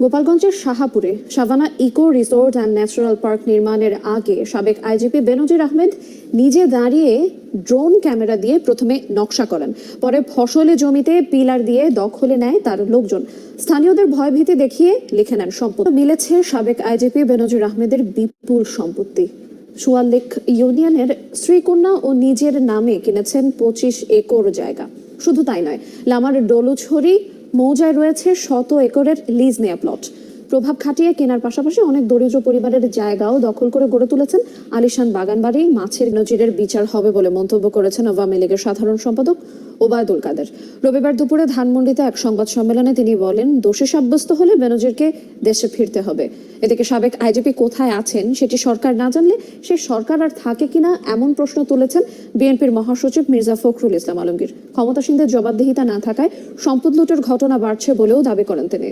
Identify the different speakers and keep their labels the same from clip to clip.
Speaker 1: গোপালগঞ্জের শাহাপুরে savanna eco resort and natural park নির্মাণের আগে সাবেক আইজিপি বেনজির আহমেদ নিজে দাঁড়িয়ে ড্রোন ক্যামেরা দিয়ে প্রথমে নকশা করেন, পরে ফসলি জমিতে পিলার দিয়ে দখলে নেয় তার লোকজন। স্থানীয়দের ভয়ভীতি দেখিয়ে লিখে নেন সম্পত্তি। মিলেছে সাবেক আইজিপি বেনজির আহমেদের বিপুল সম্পত্তি। সুয়াল্লেক ইউনিয়নের শ্রীকন্যা ও নিজের নামে কিনেছেন 25 একর জায়গা। শুধু তাই নয়, লামার ডলুছড়ি মৌজায় রয়েছে শত একরের লিজ নেয়া প্লট। প্রভাব খাটিয়ে কেনার পাশাপাশি অনেক দরিদ্র পরিবারের জায়গাও দখল করে গড়ে তুলেছেন আলিশান বাগানবাড়ি। মাছের নজিরের বিচার হবে বলে মন্তব্য করেছেন আওয়ামী লীগের সাধারণ সম্পাদক ওবায়দুল কাদের। রবিবার দুপুরে ধানমন্ডিতে এক সংবাদ সম্মেলনে তিনি বলেন, দোষী সাব্যস্ত হলে বেনজিরকে দেশে ফিরতে হবে। এদিকে সাবেক আইজিপি কোথায় আছেন সেটি সরকার না জানলে সে সরকার আর থাকে কিনা এমন প্রশ্ন তুলেছেন বিএনপির মহাসচিব মির্জা ফখরুল ইসলাম আলমগীর। ক্ষমতাসীনদের জবাবদিহিতা না থাকায় সম্পদ লুটের ঘটনা বাড়ছে বলেও দাবি করেন তিনি।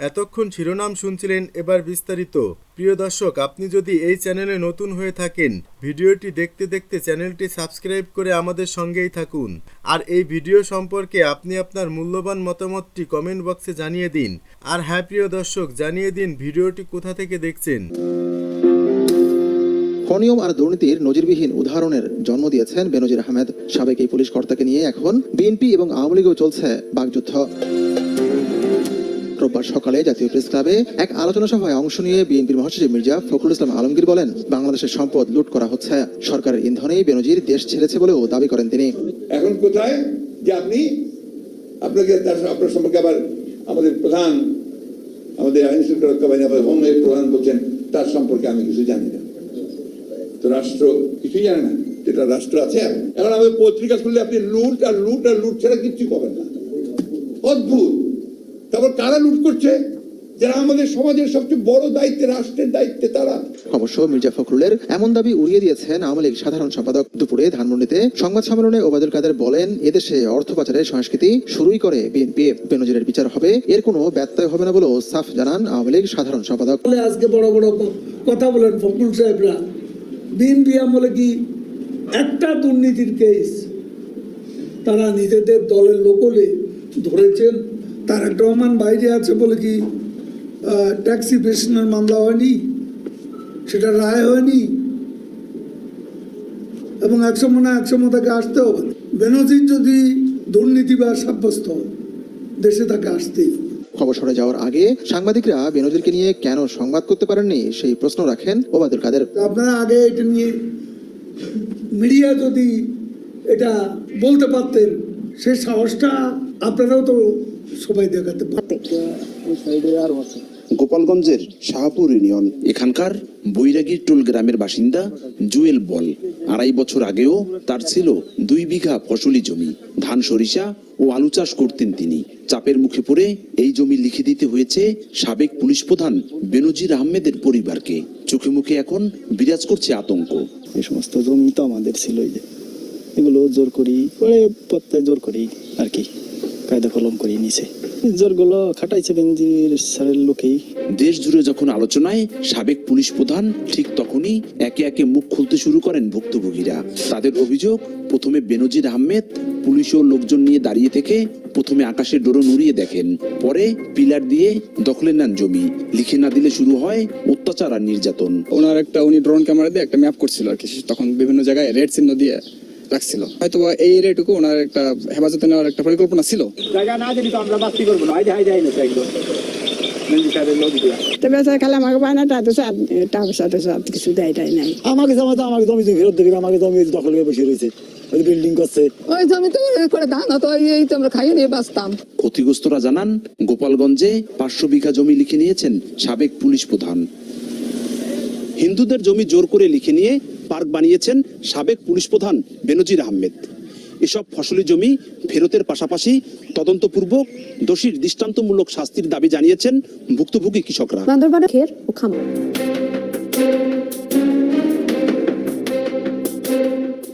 Speaker 2: এতক্ষণ শিরোনাম শুনছিলেন, এবার বিস্তারিত। প্রিয় দর্শক, আপনি যদি এই চ্যানেলে নতুন হয়ে থাকেন, ভিডিওটি দেখতে দেখতে চ্যানেলটি সাবস্ক্রাইব করে আমাদের সঙ্গেই থাকুন। আর এই ভিডিও সম্পর্কে আপনি আপনার মূল্যবান মতামতটি কমেন্ট বক্সে জানিয়ে দিন। আর হ্যাঁ প্রিয় দর্শক, জানিয়ে দিন ভিডিওটি কোথা থেকে দেখছেন।
Speaker 3: অনিয়ম আর দুর্নীতির নজিরবিহীন উদাহরণের জন্ম দিয়েছেন বেনজির আহমেদ। সাবেক এই পুলিশ কর্তাকে নিয়ে এখন বিএনপি এবং আওয়ামী লীগেও চলছে বাকযুদ্ধ। রোববার সকালে জাতীয় প্রেস ক্লাবে এক আলোচনা সভায় অংশ নিয়ে বিএনপির মহাসচিব মির্জা ফখরুল ইসলাম আলমগীর বলেন, বাংলাদেশের সম্পদ লুট করা হচ্ছে। সরকারের ইন্ধনেই বেনজির দেশ ছেড়েছে বলেও দাবি করেন তিনি।
Speaker 4: এখন কোথায় যে আপনাকে আপনার সম্পর্কে আবার আমাদের প্রধান, আমাদের আইন শৃঙ্খলা বাহিনী হোমের প্রধান বলছেন তার সম্পর্কে আমি কিছু জানি না। তো রাষ্ট্র কিছুই জানে না, যেটা রাষ্ট্র আছে। এখন আমাদের পত্রিকা খুললে আপনি লুট আর লুট আর লুট ছাড়া কিচ্ছু পাবেন না। অদ্ভুত। তারপর কারা লুট করছে? যারা আমাদের সমাজের সবচেয়ে বড় দায়িত্বে, রাষ্ট্রের দায়িত্বে তারা।
Speaker 3: অবশ্য মির্জা ফখরুলের এমন দাবি উড়িয়ে দিয়েছেন আওয়ামী লীগ সাধারণ সম্পাদক। দুপুরে ধানমন্ডিতে সংবাদ সম্মেলনে ওবায়দুল কাদের বলেন, এদেশে অর্থ পাচারের সংস্কৃতি শুরুই করে বিএনপি। বেনজিরের বিচার হবে, এর কোনো ব্যত্যয় হবে না বলেও সাফ জানান আওয়ামী লীগ সাধারণ সম্পাদক।
Speaker 5: আজকে বড় বড় কথা বলেন ফখরুল সাহেবরা, বিএনপি আমলে কি একটা দুর্নীতির কেস তারা নিজেদের দলের লোকলে ধরেছেন? তারেক রহমান বাইরে আছে বলে কি ট্যাক্সি পেশনের মামলা হয়নি, সেটা রায় হয়নি, এবং একসময় তাকে আসতে হবে। বেনজির যদি দুর্নীতিবাজ সাব্যস্ত হয়, দেশে তাকে আসতেই।
Speaker 3: অবসরে যাওয়ার আগে সাংবাদিকরা বেনজিরকে নিয়ে কেন সংবাদ করতে পারেননি সেই প্রশ্ন রাখেন ওবায়দুল কাদের।
Speaker 5: আপনারা আগে এটা নিয়ে মিডিয়া যদি এটা বলতে পারতেন, সেই সাহসটা আপনারাও তো সবাই দেখাতে পারতেন।
Speaker 6: গোপালগঞ্জের শাহপুর ইউনিয়ন, এখানকার বৈরাগীর টোল গ্রামের বাসিন্দা জুয়েল বল। 2.5 বছর আগেও তার ছিল 2 বিঘা ফসলি জমি। ধান, সরিষা ও আলু চাষ করতেন তিনি। চাপের মুখে পড়ে এই জমি লিখে দিতে হয়েছে সাবেক পুলিশ প্রধান বেনজির আহমেদের পরিবারকে। চোখে মুখে এখন বিরাজ করছে আতঙ্ক।
Speaker 7: এই সমস্ত জমি তো আমাদের ছিল, এগুলো জোর করি পরে প্রত্যেক জোর করি আর কি কায়দা কলম করে নিছে। জোরগুলো খাটাইছে বেনজির স্যারের লোকেই।
Speaker 6: দেশ জুড়ে যখন আলোচনায় সাবেক পুলিশ প্রধান, ঠিক তখনই একে একে মুখ খুলতে শুরু করেন ভুক্তভোগীরা। তাদের অভিযোগ, প্রথমে বেনজির আহমেদ পুলিশ ও লোকজন নিয়ে দাঁড়িয়ে থেকে প্রথমে আকাশে ড্রোন উড়িয়ে দেখেন, পরে পিলার দিয়ে দখলে নেন জমি। লিখে না দিলে শুরু হয় অত্যাচার আর নির্যাতন।
Speaker 8: উনি ড্রোন ক্যামেরা দিয়ে একটা ম্যাপ করছিল আর কি, তখন বিভিন্ন জায়গায় রেড চিহ্ন দিয়ে রাখছিল। হয়তো এই এরিয়াটুকু ওনার একটা হেফাজতে নেওয়ার একটা পরিকল্পনা ছিল।
Speaker 9: জায়গা না দিলে তো আমরা বাস্তি করবো না, হাই যাই না একদম।
Speaker 5: কিছু দেয় নাই
Speaker 7: আমাকে আমাকে জমি ফেরত দেবে, আমাকে জমি দখল করে বসে রয়েছে, বিল্ডিং করছে।
Speaker 9: ওই জমি তো করে ধান হতো, এই তো আমরা খাইয়ে নিয়ে বাঁচতাম।
Speaker 6: ক্ষতিগ্রস্তরা জানান, গোপালগঞ্জে 500 বিঘা জমি লিখে নিয়েছেন সাবেক পুলিশ প্রধান। হিন্দুদের জমি জোর করে লিখে নিয়ে পার্ক বানিয়েছেন সাবেক পুলিশ প্রধান বেনজির আহমেদ। এসব ফসলি জমি ফেরতের পাশাপাশি তদন্তপূর্বক দোষীর দৃষ্টান্তমূলক শাস্তির দাবি জানিয়েছেন ভুক্তভোগী কৃষকরা।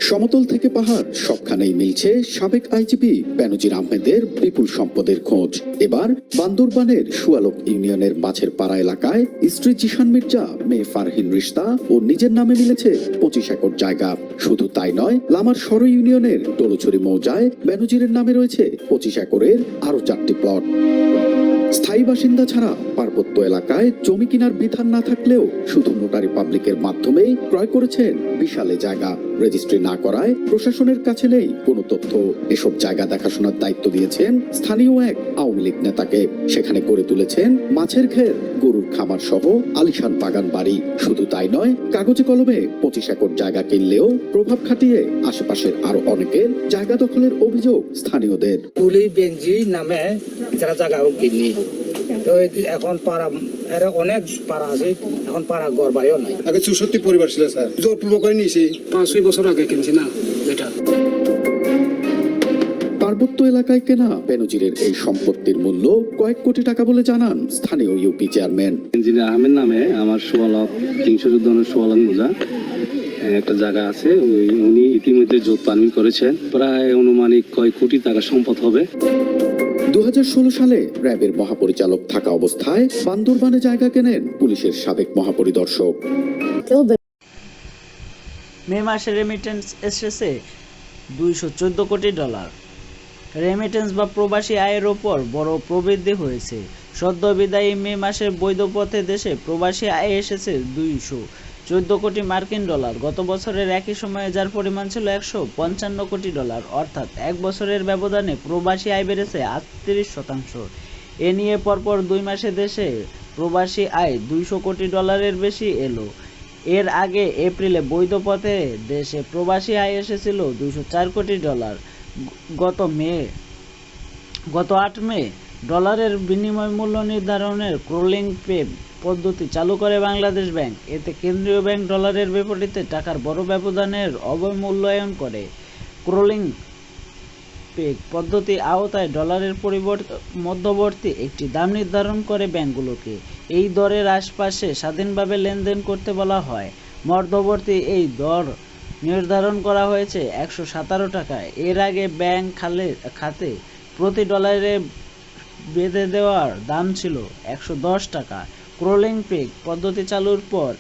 Speaker 10: সমতল থেকে পাহাড় সবখানেই মিলছে সাবেক আইজিপি বেনজির আহমেদের বিপুল সম্পদের খোঁজ। এবার বান্দরবানের সুয়ালক ইউনিয়নের মাছের পাড়া এলাকায় স্ত্রী জিশান মির্জা, মেয়ে ফারহিন রিশতা ও নিজের নামে মিলেছে 25 একর জায়গা। শুধু তাই নয়, লামার সর ইউনিয়নের ডলুছড়ি মৌজায় বেনজিরের নামে রয়েছে 25 একরের আরো 4টি প্লট। স্থায়ী বাসিন্দা ছাড়া পার্বত্য এলাকায় জমি কেনার বিধান না থাকলেও শুধু নোটারি পাবলিকের মাধ্যমেই ক্রয় করেছেন বিশালে জায়গা। রেজিস্ট্রি না করায় প্রশাসনের কাছে নেই কোনো তথ্য। এসব জায়গা দেখাশোনার দায়িত্ব দিয়েছেন স্থানীয় এক আওয়ামী লীগ নেতাকে। সেখানে গড়ে তুলেছেন মাছের ঘের, গরুর খামার সহ আলিশান বাগান বাড়ি। শুধু তাই নয়, কাগজে কলমে 25 একর জায়গা কিনলেও প্রভাব খাটিয়ে আশেপাশের আরো অনেকের জায়গা দখলের অভিযোগ স্থানীয়দের।
Speaker 11: কুলি বেঞ্জি নামে যারা জায়গাও কিনি, তো এখন পাড়া এরা অনেক পাড়া আছে, এখন পাড়া ঘর বাড়িও নাই।
Speaker 12: আগে 64 পরিবার ছিল স্যার, জোরপূর্বক করে নিয়েছি।
Speaker 11: 5-6 বছর আগে কিনছি না এটা।
Speaker 10: পার্বত্য এলাকায় কেনা বেনজিরের এই সম্পত্তির মূল্য কয়েক কোটি টাকা বলে জানান স্থানীয় ইউপি চেয়ারম্যান।
Speaker 13: ইঞ্জিনিয়ার আহমেদ নামে আমার 16 বোঝা একটা জায়গা আছে, উনি ইতিমধ্যে জোট পারমিট করেছেন। প্রায় অনুমানিক কয়েক কোটি টাকা সম্পদ হবে।
Speaker 10: 2016 সালে র্যাবের মহাপরিচালক থাকা অবস্থায় বান্দরবানে জায়গা কেনেন পুলিশের সাবেক মহাপরিদর্শক।
Speaker 14: মে মাসে রেমিটেন্স এসেছে $214 কোটি। রেমিটেন্স বা প্রবাসী আয়ের ওপর বড় প্রবৃদ্ধি হয়েছে। সদ্য বিদায়ী মে মাসের বৈধ পথে দেশে প্রবাসী আয় এসেছে $214 কোটি মার্কিন ডলার। গত বছরের একই সময়ে যার পরিমাণ ছিল $155 কোটি। অর্থাৎ এক বছরের ব্যবধানে প্রবাসী আয় বেড়েছে 38%। এ নিয়ে পরপর 2 মাসে দেশে প্রবাসী আয় $200 কোটি বেশি এলো। এর আগে এপ্রিলে বৈধ পথে দেশে প্রবাসী আয় এসেছিল $204 কোটি। গত 8 মে ডলারের বিনিময় মূল্য নির্ধারণের ক্রলিং পে পদ্ধতি চালু করে বাংলাদেশ ব্যাংক। এতে কেন্দ্রীয় ব্যাংক ডলারের বিপরীতে টাকার বড় ব্যবধানের অবমূল্যায়ন করে। ক্রলিং পে পদ্ধতি আওতায় ডলারের মধ্যবর্তী একটি দাম নির্ধারণ করে ব্যাংকগুলোকে এই দরের আশপাশে স্বাধীনভাবে লেনদেন করতে বলা হয়। মধ্যবর্তী এই দর নির্ধারণ করা হয়েছে 117 টাকায়। এর আগে ব্যাংক খাতে প্রতি ডলারে বেঁধে দেওয়ার দাম ছিল 110 টাকা। ক্রলিং পে পদ্ধতি চালুর পর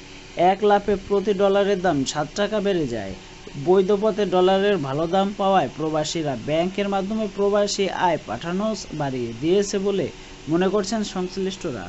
Speaker 14: 1 লাফে প্রতি ডলারের দাম 7 টাকা বেড়ে যায়। বৈধ পথে ডলারের ভালো দাম পাওয়ায় প্রবাসীরা ব্যাংকের মাধ্যমে প্রবাসী আয় পাঠানো বাড়িয়ে দিয়েছে বলে মনে করছেন সংশ্লিষ্টরা।